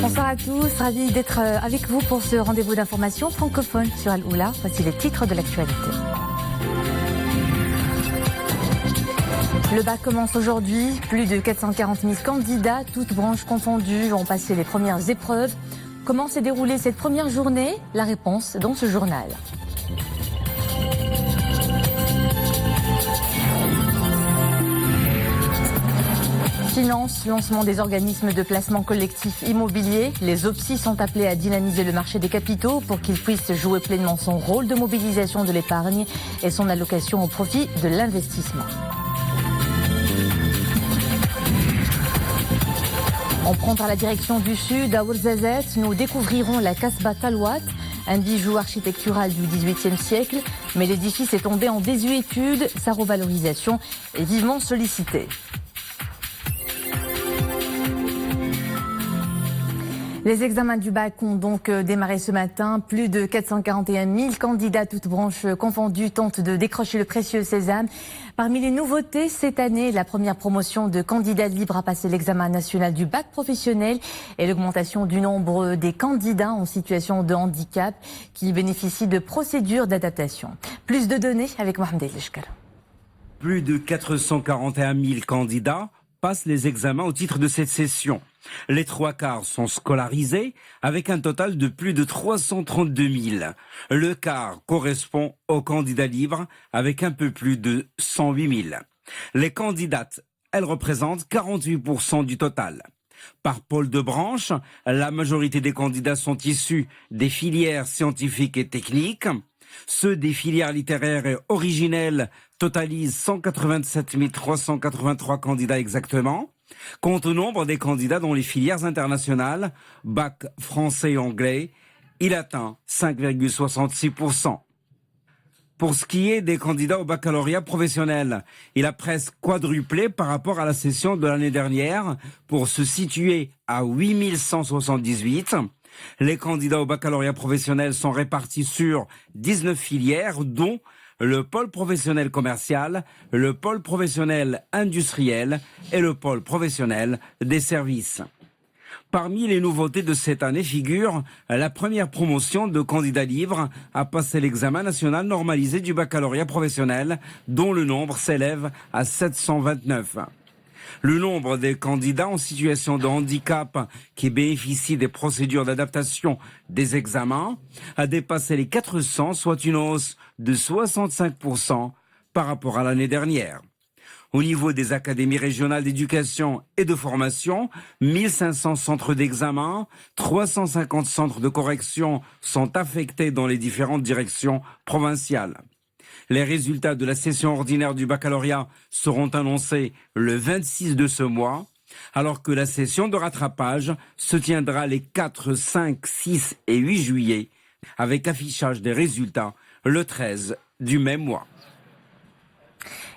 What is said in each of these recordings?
Bonsoir à tous, ravi d'être avec vous pour ce rendez-vous d'information francophone sur Al-Oula. Voici les titres de l'actualité. Le bac commence aujourd'hui. Plus de 440 000 candidats, toutes branches confondues, ont passé les premières épreuves. Comment s'est déroulée cette première journée? La réponse dans ce journal. Finance, lancement des organismes de placement collectif immobilier. Les OPSI sont appelés à dynamiser le marché des capitaux pour qu'il puisse jouer pleinement son rôle de mobilisation de l'épargne et son allocation au profit de l'investissement. On prendra la direction du sud, à Ouarzazate. Nous découvrirons la Kasbah Talwat, un bijou architectural du XVIIIe siècle. Mais l'édifice est tombé en désuétude. Sa revalorisation est vivement sollicitée. Les examens du bac ont donc démarré ce matin. Plus de 441 000 candidats, toutes branches confondues, tentent de décrocher le précieux sésame. Parmi les nouveautés, cette année, la première promotion de candidats libres a passé l'examen national du bac professionnel et l'augmentation du nombre des candidats en situation de handicap qui bénéficient de procédures d'adaptation. Plus de données avec Mohamed El-Eshkar. Plus de 441 000 candidats passent les examens au titre de cette session. Les 3/4 sont scolarisés avec un total de plus de 332 000. Le quart correspond aux candidats libres avec un peu plus de 108 000. Les candidates, elles représentent 48% du total. Par pôle de branche, la majorité des candidats sont issus des filières scientifiques et techniques. Ceux des filières littéraires et originelles totalisent 187 383 candidats exactement. Quant au nombre des candidats dans les filières internationales, bac français et anglais, il atteint 5,66%. Pour ce qui est des candidats au baccalauréat professionnel, il a presque quadruplé par rapport à la session de l'année dernière pour se situer à 8 178. Les candidats au baccalauréat professionnel sont répartis sur 19 filières, dont le pôle professionnel commercial, le pôle professionnel industriel et le pôle professionnel des services. Parmi les nouveautés de cette année figure la première promotion de candidats libres à passer l'examen national normalisé du baccalauréat professionnel, dont le nombre s'élève à 729. Le nombre des candidats en situation de handicap qui bénéficient des procédures d'adaptation des examens a dépassé les 400, soit une hausse de 65% par rapport à l'année dernière. Au niveau des académies régionales d'éducation et de formation, 1500 centres d'examen, 350 centres de correction sont affectés dans les différentes directions provinciales. Les résultats de la session ordinaire du baccalauréat seront annoncés le 26 de ce mois, alors que la session de rattrapage se tiendra les 4, 5, 6 et 8 juillet, avec affichage des résultats le 13 du même mois.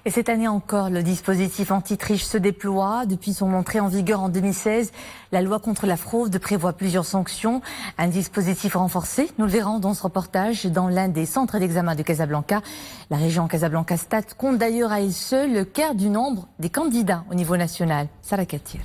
Et cette année encore, le dispositif anti-triche se déploie. Depuis son entrée en vigueur en 2016, la loi contre la fraude prévoit plusieurs sanctions. Un dispositif renforcé, nous le verrons dans ce reportage, dans l'un des centres d'examen de Casablanca. La région Casablanca-Stat compte d'ailleurs à elle seule le quart du nombre des candidats au niveau national. Sarah Katir.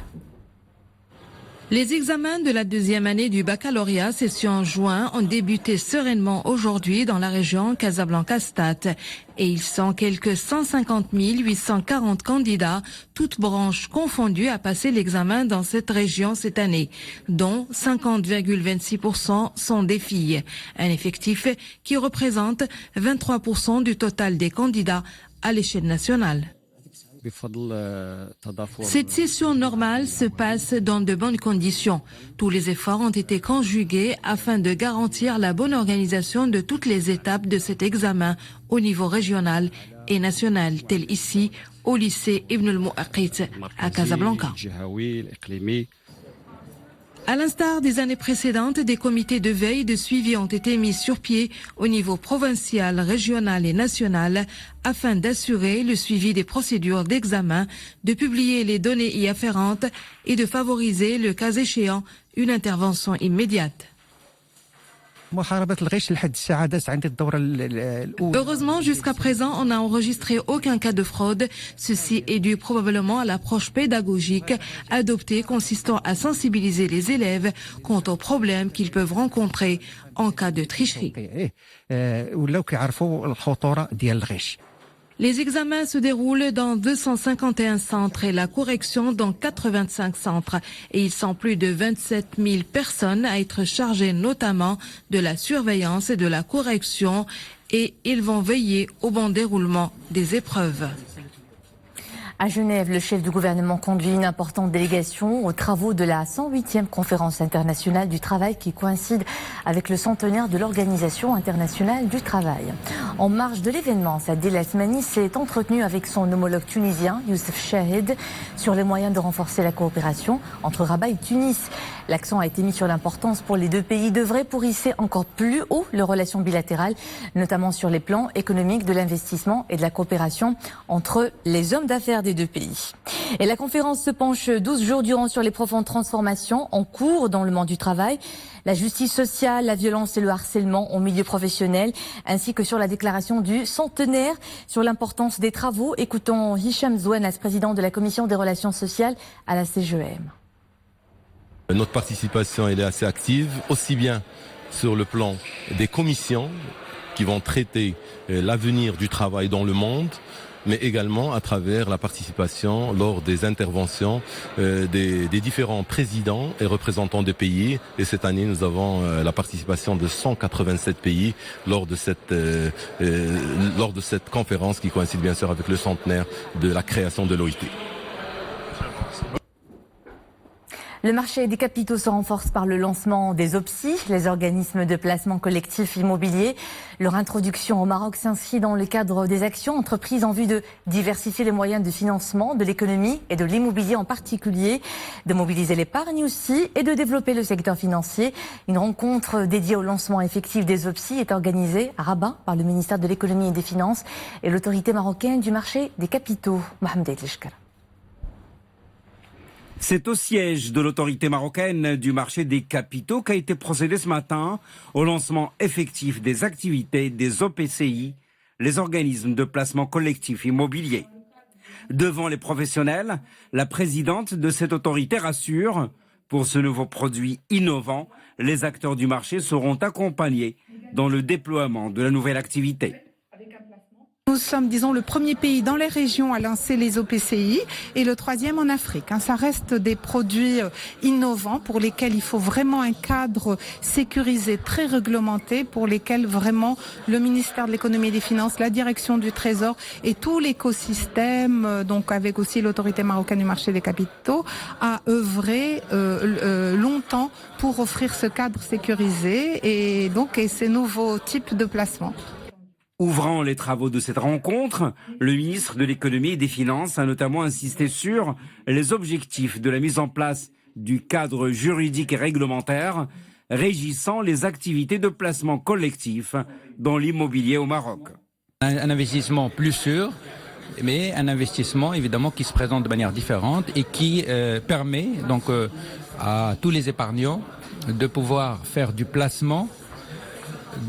Les examens de la deuxième année du baccalauréat session en juin ont débuté sereinement aujourd'hui dans la région Casablanca-Stat. Et ils sont quelques 150 840 candidats, toutes branches confondues, à passer l'examen dans cette région cette année, dont 50,26% sont des filles. Un effectif qui représente 23% du total des candidats à l'échelle nationale. Cette session normale se passe dans de bonnes conditions. Tous les efforts ont été conjugués afin de garantir la bonne organisation de toutes les étapes de cet examen au niveau régional et national, tel ici au lycée Ibn al-Muaqit à Casablanca. À l'instar des années précédentes, des comités de veille et de suivi ont été mis sur pied au niveau provincial, régional et national afin d'assurer le suivi des procédures d'examen, de publier les données y afférentes et de favoriser, le cas échéant, une intervention immédiate. Heureusement, jusqu'à présent, on n'a enregistré aucun cas de fraude. Ceci est dû probablement à l'approche pédagogique adoptée consistant à sensibiliser les élèves quant aux problèmes qu'ils peuvent rencontrer en cas de tricherie. Les examens se déroulent dans 251 centres et la correction dans 85 centres. Et ils sont plus de 27 000 personnes à être chargées notamment de la surveillance et de la correction. Et ils vont veiller au bon déroulement des épreuves. À Genève, le chef du gouvernement conduit une importante délégation aux travaux de la 108e conférence internationale du travail qui coïncide avec le centenaire de l'Organisation internationale du travail. En marge de l'événement, Sadil Asmani s'est entretenu avec son homologue tunisien, Youssef Chahid, sur les moyens de renforcer la coopération entre Rabat et Tunis. L'accent a été mis sur l'importance pour les deux pays d'œuvrer pour hisser encore plus haut leurs relations bilatérales, notamment sur les plans économiques, de l'investissement et de la coopération entre les hommes d'affaires des deux pays. Et la conférence se penche 12 jours durant sur les profondes transformations en cours dans le monde du travail, la justice sociale, la violence et le harcèlement au milieu professionnel, ainsi que sur la déclaration du centenaire sur l'importance des travaux. Écoutons Hicham Zouanas, président de la commission des relations sociales à la CGEM. Notre participation elle est assez active, aussi bien sur le plan des commissions qui vont traiter l'avenir du travail dans le monde, mais également à travers la participation lors des interventions des différents présidents et représentants des pays. Et cette année, nous avons la participation de 187 pays lors de cette conférence qui coïncide bien sûr avec le centenaire de la création de l'OIT. Le marché des capitaux se renforce par le lancement des OPCI, les organismes de placement collectif immobilier. Leur introduction au Maroc s'inscrit dans le cadre des actions entreprises en vue de diversifier les moyens de financement de l'économie et de l'immobilier en particulier, de mobiliser l'épargne aussi et de développer le secteur financier. Une rencontre dédiée au lancement effectif des OPCI est organisée à Rabat par le ministère de l'économie et des finances et l'autorité marocaine du marché des capitaux. Mohamed Lishkar. C'est au siège de l'autorité marocaine du marché des capitaux qu'a été procédé ce matin au lancement effectif des activités des OPCI, les organismes de placement collectif immobilier. Devant les professionnels, la présidente de cette autorité rassure, pour ce nouveau produit innovant, les acteurs du marché seront accompagnés dans le déploiement de la nouvelle activité. Nous sommes, disons, le premier pays dans les régions à lancer les OPCI et le troisième en Afrique. Ça reste des produits innovants pour lesquels il faut vraiment un cadre sécurisé, très réglementé, pour lesquels vraiment le ministère de l'économie et des finances, la direction du Trésor et tout l'écosystème, donc avec aussi l'autorité marocaine du marché des capitaux, a œuvré longtemps pour offrir ce cadre sécurisé et ces nouveaux types de placements. Ouvrant les travaux de cette rencontre, le ministre de l'économie et des finances a notamment insisté sur les objectifs de la mise en place du cadre juridique et réglementaire régissant les activités de placement collectif dans l'immobilier au Maroc. Un investissement plus sûr, mais un investissement évidemment qui se présente de manière différente et qui permet donc à tous les épargnants de pouvoir faire du placement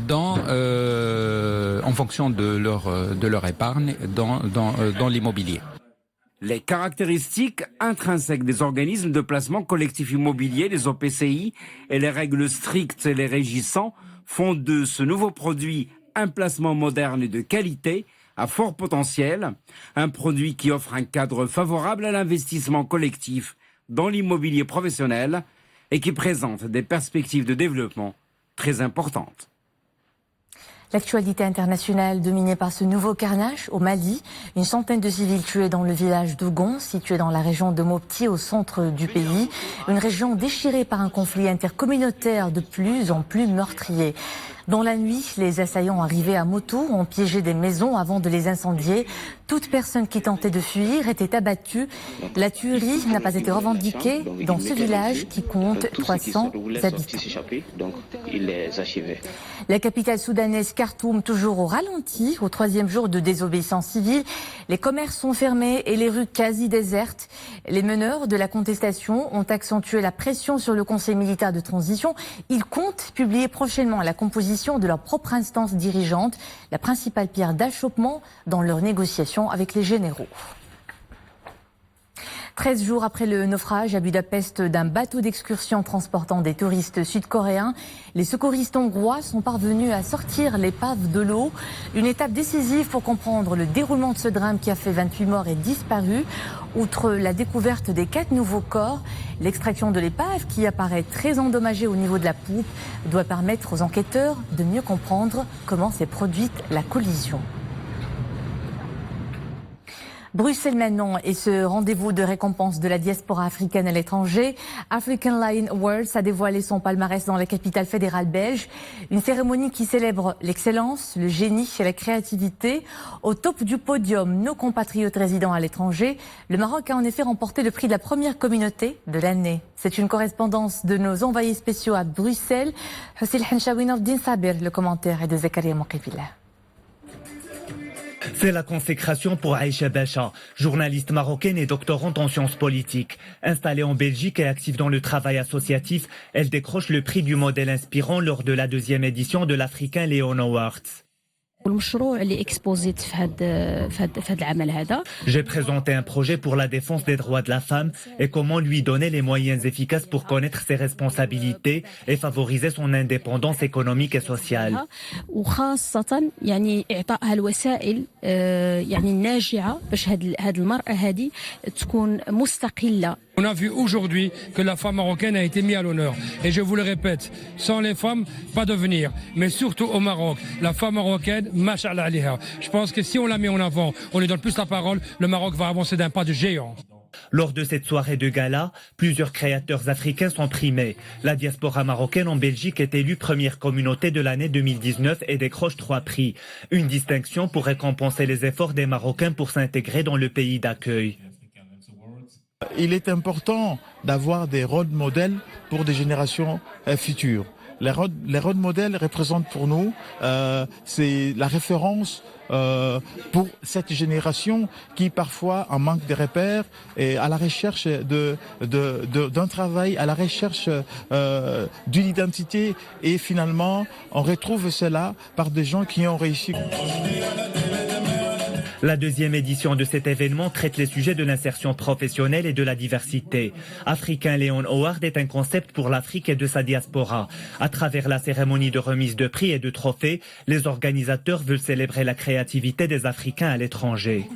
en fonction de leur épargne dans l'immobilier. Les caractéristiques intrinsèques des organismes de placement collectif immobilier, les OPCI, et les règles strictes les régissant font de ce nouveau produit un placement moderne et de qualité à fort potentiel, un produit qui offre un cadre favorable à l'investissement collectif dans l'immobilier professionnel et qui présente des perspectives de développement très importantes. L'actualité internationale dominée par ce nouveau carnage au Mali. Une centaine de civils tués dans le village d'Ougon, situé dans la région de Mopti, au centre du pays. Une région déchirée par un conflit intercommunautaire de plus en plus meurtrier. Dans la nuit, les assaillants arrivés à moto ont piégé des maisons avant de les incendier. Toute personne qui tentait de fuir était abattue. La tuerie n'a pas été revendiquée dans ce village qui compte 300 habitants. La capitale soudanaise Khartoum toujours au ralenti, au 3e jour de désobéissance civile. Les commerces sont fermés et les rues quasi désertes. Les meneurs de la contestation ont accentué la pression sur le Conseil militaire de transition. Ils comptent publier prochainement la composition de leur propre instance dirigeante, la principale pierre d'achoppement dans leurs négociations avec les généraux. 13 jours après le naufrage à Budapest d'un bateau d'excursion transportant des touristes sud-coréens, les secouristes hongrois sont parvenus à sortir l'épave de l'eau. Une étape décisive pour comprendre le déroulement de ce drame qui a fait 28 morts et disparus. Outre la découverte des 4 nouveaux corps, l'extraction de l'épave, qui apparaît très endommagée au niveau de la poupe, doit permettre aux enquêteurs de mieux comprendre comment s'est produite la collision. Bruxelles maintenant et ce rendez-vous de récompense de la diaspora africaine à l'étranger. African Lion Awards a dévoilé son palmarès dans la capitale fédérale belge. Une cérémonie qui célèbre l'excellence, le génie et la créativité. Au top du podium, nos compatriotes résidant à l'étranger. Le Maroc a en effet remporté le prix de la première communauté de l'année. C'est une correspondance de nos envoyés spéciaux à Bruxelles. Hussein Henchawi Din Sabir, le commentaire est de Zakaria Mokibila. C'est la consécration pour Aïcha Bacha, journaliste marocaine et doctorante en sciences politiques. Installée en Belgique et active dans le travail associatif, elle décroche le prix du modèle inspirant lors de la 2e édition de l'African Lion Awards. J'ai présenté un projet pour la défense des droits de la femme et comment lui donner les moyens efficaces pour connaître ses responsabilités et favoriser son indépendance économique et sociale. On a vu aujourd'hui que la femme marocaine a été mise à l'honneur. Et je vous le répète, sans les femmes, pas d'avenir. Mais surtout au Maroc, la femme marocaine, mashallah aliha. Je pense que si on la met en avant, on lui donne plus la parole, le Maroc va avancer d'un pas de géant. Lors de cette soirée de gala, plusieurs créateurs africains sont primés. La diaspora marocaine en Belgique est élue première communauté de l'année 2019 et décroche 3 prix. Une distinction pour récompenser les efforts des Marocains pour s'intégrer dans le pays d'accueil. Il est important d'avoir des rôles modèles pour des générations futures. Les rôles modèles représentent pour nous, c'est la référence pour cette génération qui parfois en manque de repères et à la recherche d'un travail, à la recherche d'une identité, et finalement on retrouve cela par des gens qui ont réussi. La 2e édition de cet événement traite les sujets de l'insertion professionnelle et de la diversité. African Lion Award est un concept pour l'Afrique et de sa diaspora. À travers la cérémonie de remise de prix et de trophées, les organisateurs veulent célébrer la créativité des Africains à l'étranger.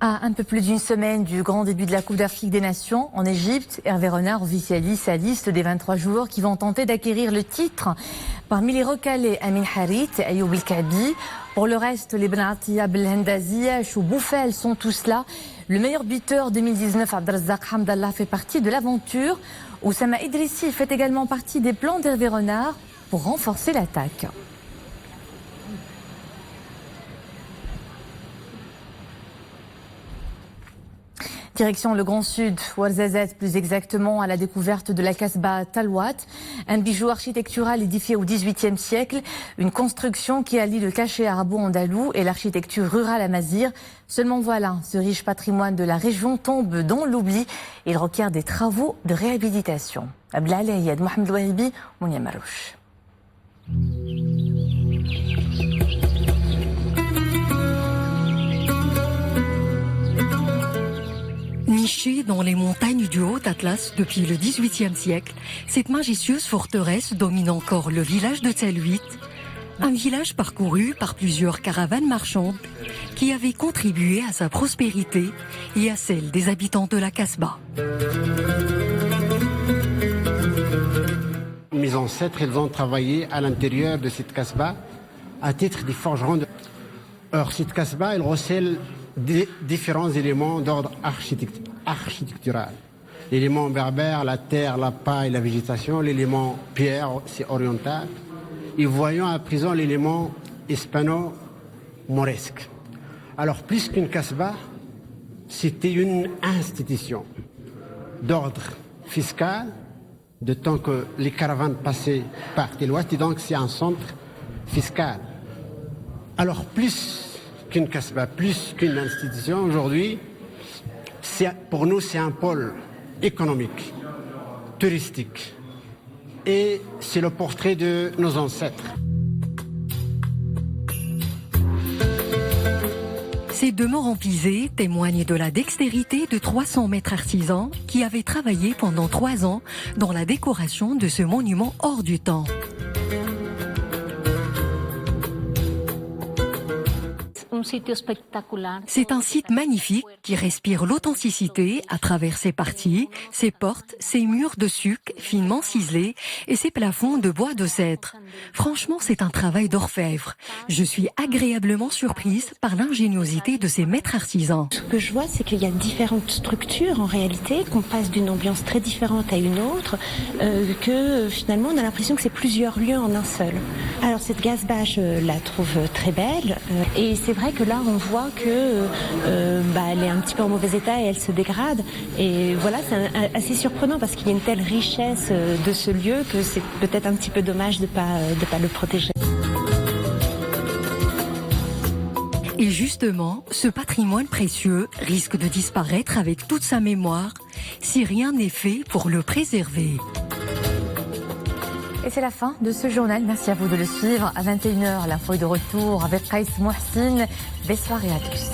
À un peu plus d'une semaine du grand début de la Coupe d'Afrique des Nations en Égypte, Hervé Renard officialise sa liste des 23 joueurs qui vont tenter d'acquérir le titre. Parmi les recalés, Amin Harit et Ayoub El Kabi. Pour le reste, les Benatia, Belhendazi, Chou Bouffel sont tous là. Le meilleur buteur 2019, Abdelrazak Hamdallah, fait partie de l'aventure. Oussama Idrissi fait également partie des plans d'Hervé Renard pour renforcer l'attaque. Direction le Grand Sud, Ouarzazate plus exactement, à la découverte de la Kasbah Talwat, un bijou architectural édifié au XVIIIe siècle, une construction qui allie le cachet arabo-andalou et l'architecture rurale amazigh. Seulement voilà, ce riche patrimoine de la région tombe dans l'oubli. Il requiert des travaux de réhabilitation. Abdel Ayed, Mohamed Wahibi, Mounia Marouche. Nichée dans les montagnes du Haut-Atlas depuis le XVIIIe siècle, cette majestueuse forteresse domine encore le village de Tselhuit, un village parcouru par plusieurs caravanes marchandes qui avaient contribué à sa prospérité et à celle des habitants de la Kasbah. Mes ancêtres, ils ont travaillé à l'intérieur de cette Kasbah à titre de forgerons. Or, cette Kasbah, elle recèle différents éléments d'ordre architectural. L'élément berbère, la terre, la paille, la végétation. L'élément pierre, c'est oriental. et voyons à présent l'élément hispano-mauresque. Alors, plus qu'une kasbah, c'était une institution d'ordre fiscal, de temps que les caravanes passaient par Tilouat, et donc c'est un centre fiscal. Alors, plus qu'une kasbah, plus qu'une institution, aujourd'hui, pour nous, c'est un pôle économique, touristique, et c'est le portrait de nos ancêtres. Ces demeures en pisé témoignent de la dextérité de 300 maîtres artisans qui avaient travaillé pendant 3 ans dans la décoration de ce monument hors du temps. C'est un site magnifique qui respire l'authenticité à travers ses parties, ses portes, ses murs de suc finement ciselés et ses plafonds de bois de cèdre. Franchement, c'est un travail d'orfèvre. Je suis agréablement surprise par l'ingéniosité de ces maîtres artisans. Ce que je vois, c'est qu'il y a différentes structures en réalité, qu'on passe d'une ambiance très différente à une autre, que finalement on a l'impression que c'est plusieurs lieux en un seul. Alors cette kasbah, je la trouve très belle et c'est vrai que là on voit que elle est un petit peu en mauvais état et elle se dégrade, et voilà, c'est assez surprenant parce qu'il y a une telle richesse de ce lieu que c'est peut-être un petit peu dommage de pas le protéger. Et justement, ce patrimoine précieux risque de disparaître avec toute sa mémoire si rien n'est fait pour le préserver. Et c'est la fin de ce journal. Merci à vous de le suivre. À 21h, l'info est de retour avec Qaïs Mohsin. Belle soirée à tous.